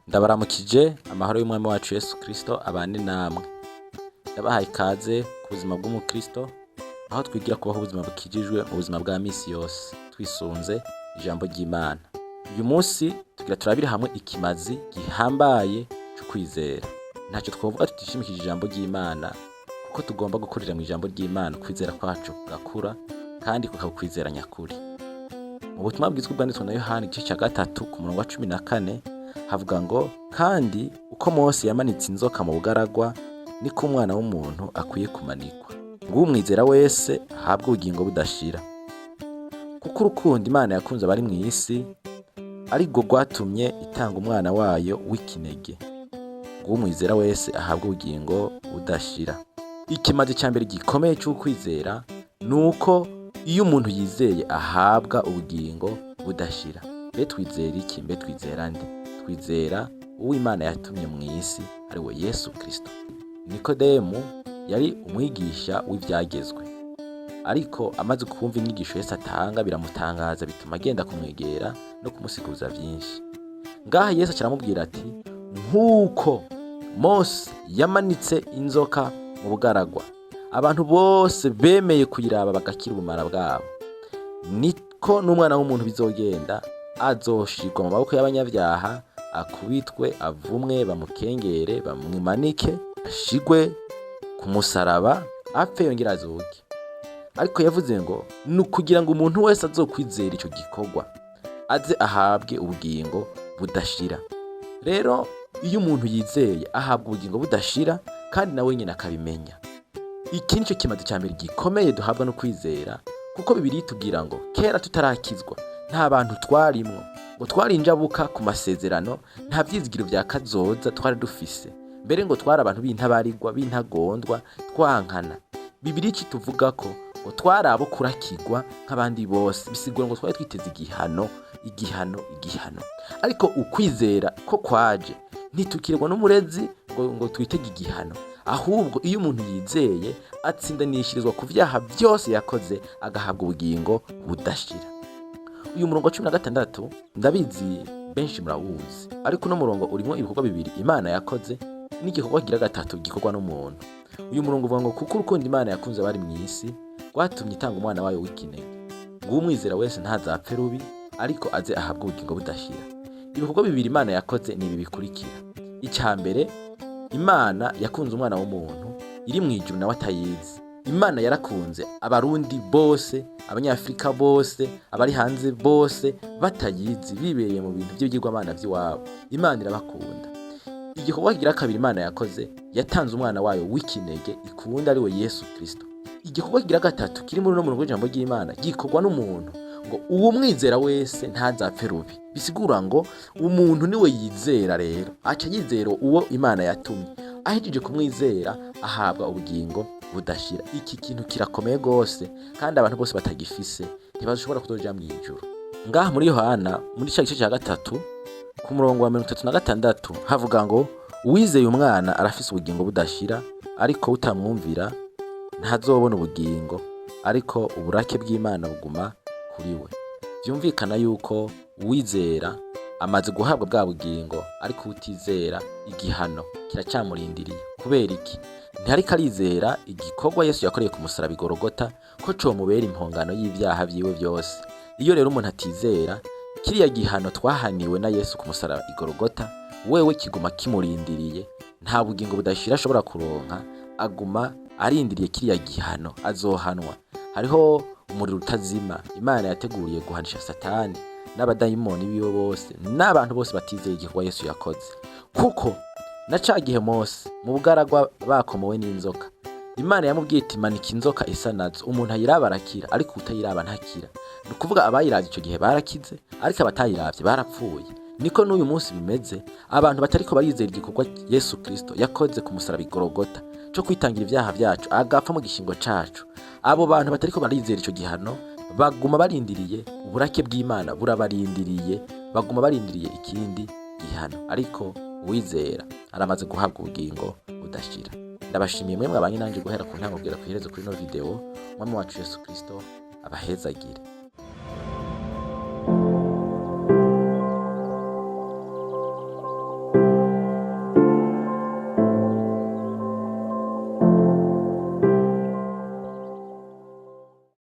Ndabaramukije amahoro y'umwami wacu Yesu Kristo abane namwe. Ndabahaye ikaze ku buzima bw'Umukristo, aho twigira kubaho ubuzima bukijijwe mu buzima bwa misi yose twisunze ijambo ry'Imana. Uyu munsi tugira turabire hamwe ikimazi gihambaye cyo kwizera. Ntacyo twovuga tutishimikije ijambo ry'Imana, kuko tugomba gukurira mu ijambo ry'Imana kwizera kwacu gakura kandi kukakwizera nyakuri. Mu butumwa bwizwe bwanditswe na Yohana igice cya 3 ku murongo wa 14 havuga ngo, kandi uko Mose yamanitse inzoka mu bugaragwa niko umwana w'umuntu akwiye kumanikwa, ngo umwizera wese ahabwe ubugingo budashira. Kuko urukundo Imana yakunze abari mu isi ari rwo rwatumye itanga umwana wayo w'ikinege, ngo umwizera wese ahabwe ubugingo budashira. Ikimazi cya mbere gikomeye cy'ukwizera nuko iyo umuntu yizeye ahabwa ubugingo budashira. Mbe twizera iki? Mbe twizera nde? Twizera uwo Imana yatumye mu isi ari we Yesu Kristo. Nikodemu yari umwigisha w'ibyagezwe, ariko amaze kumva inyigisho Yesu atanga biramutangaza, bituma agenda kumwegera no kumusiguza byinshi. Ngaha Yesu aramubwira ati, nk'uko Mose yamanitse inzoka mu bugaragwa abantu bose bemeye kuyiraba bagakira ubumara bwabo, niko n'umwana w'umuntu bizogenda, azoshirwa mu maboko y'abanyabyaha, akubitwe, avumwe, bamukengere, bamwimanike, ashigwe ku musaraba, apfe yongera azuke. Ariko yavuze ngo ni ukugira ngo umuntu wese azokwizera icyo gikorwa aze ahabwe ubugingo budashira. Rero iyo umuntu yizeye ahabwa ubugingo budashira, kandi nawe nyine akabimenya. Iki nicyo kimazi cya mbere gikomeye duhabwa no kwizera, kuko Bibiliya itubwira ngo kera tutarakizwa nta bantu twarimwo, ngo twari injabuka ku masezerano, nta byizigiro bya kazoza twari dufise, mbere ngo twari abantu b'intabarigwa, b'intagondwa, twankana. Bibiliya ituvuga ko ngo twari abo kurakirwa nk'abandi bose, bisigura ngo twari twiteze igihano. Ariko ukwizera ko kwaje ntitukirwa n'umurezi ngo twitege igihano, ahubwo iyo umuntu yizeye atsindanishirizwa ku byaha byose yakoze, agahabwa ubugingo budashira. Uyu murongo wa 16 ndabizi benshi murawuzi, ariko no murongo urimo ibikorwa bibiri Imana yakoze n'igikorwa kigira gatatu gikorwa n'umuntu. Uyu murongo uvuga ngo kuko urukundo Imana yakunze abari mu isi rwatumye itanga umwana wayo w'ikinege, ngo umwizera wese ntazapfe rubi, ariko aze ahabwe ubugingo budashira. Ibikorwa bibiri Imana yakoze ni ibi bikurikira. Icya mbere, Imana yakunze umwana w'umuntu iri mu ijuru nawe atayizi. Imana yarakunze abarundi bose, abanyafrika bose, abari hanze bose batayizi, bibereye mu bintu by'ibigirwamana by'iwabo. Imana irabakunda. Igikorwa kigira kabiri Imana yakoze, yatanze umwana wayo w'ikinege ikunda ari we Yesu Kristo. Igikorwa kigira gatatu kiri muri no murongo w'ijambo ry'Imana gikorwa n'umuntu, ngo uwo mwizera wese ntazapfe rubi. Bisigura ngo umuntu niwe yizera, rero aca yizera uwo Imana yatumye, ahejeje kumwizera ahabwa ubugingo budashira. Iki kintu kirakomeye gose, kandi abantu bose batagifise ntibashobora kuzoja mu ijuru. Ngaha muri Yohana muri cya gice cya 3 ku murongo wa 36 havuga ngo, uwizeye umwana arafise ubugingo budashira, ariko utamwumvira ntazobona ubugingo, ariko uburake bw'Imana buguma kuri we. Byumvikana yuko uwizera amaze guhabwa bwa bugingo, ariko utizera igihano kiracyamurindiriye. Kubera iki? Ntihariko arizera igikorwa Yesu yakoreye ku musaraba i Golgota ko comubera impongano y'ibyaha byiwe byose. Iyo rero umuntu atizera kiriya gihano twahaniwe na Yesu ku musaraba i Golgota, wewe kiguma kimurindiriye, nta bugingo budashira ashobora kuronka, aguma arindiriye kiriya gihano, azohanwa. Hariho umuriro utazima Imana yateguriye guhanisha Satani n'abadayimoni biwe bose, n'abantu bose batizeye igikorwa Yesu yakoze. Kuko na ca gihe Mose mu bugaragwa bakomowe n'inzoka, Imana yamubwiye iti manika inzoka isa nazo, umuntu ayiraba arakira, ariko utayiraba ntakira. Ni ukuvuga abayiravye icyo gihe barakize, ariko abatayiravye barapfuye. Niko n'uyu munsi bimeze, abantu batariko barizera igikorwa Yesu Kristo yakoze ku musaraba i Golgota cyo kwitangira ibyaha byacu, agapfa mu gishingo cacu. Abo bantu batariko barizera icyo gihano baguma barindiriye uburake bw'Imana, burabarindiriye, baguma barindiriye ikindi gihano. Ariko uwizera aramaze guhabwa ubugingo budashira. Ndabashimiye mwe mwabanye nanje guhera ku ntango kugera ku iherezo kuri no video. Mwami wacu Yesu Kristo abahezagire.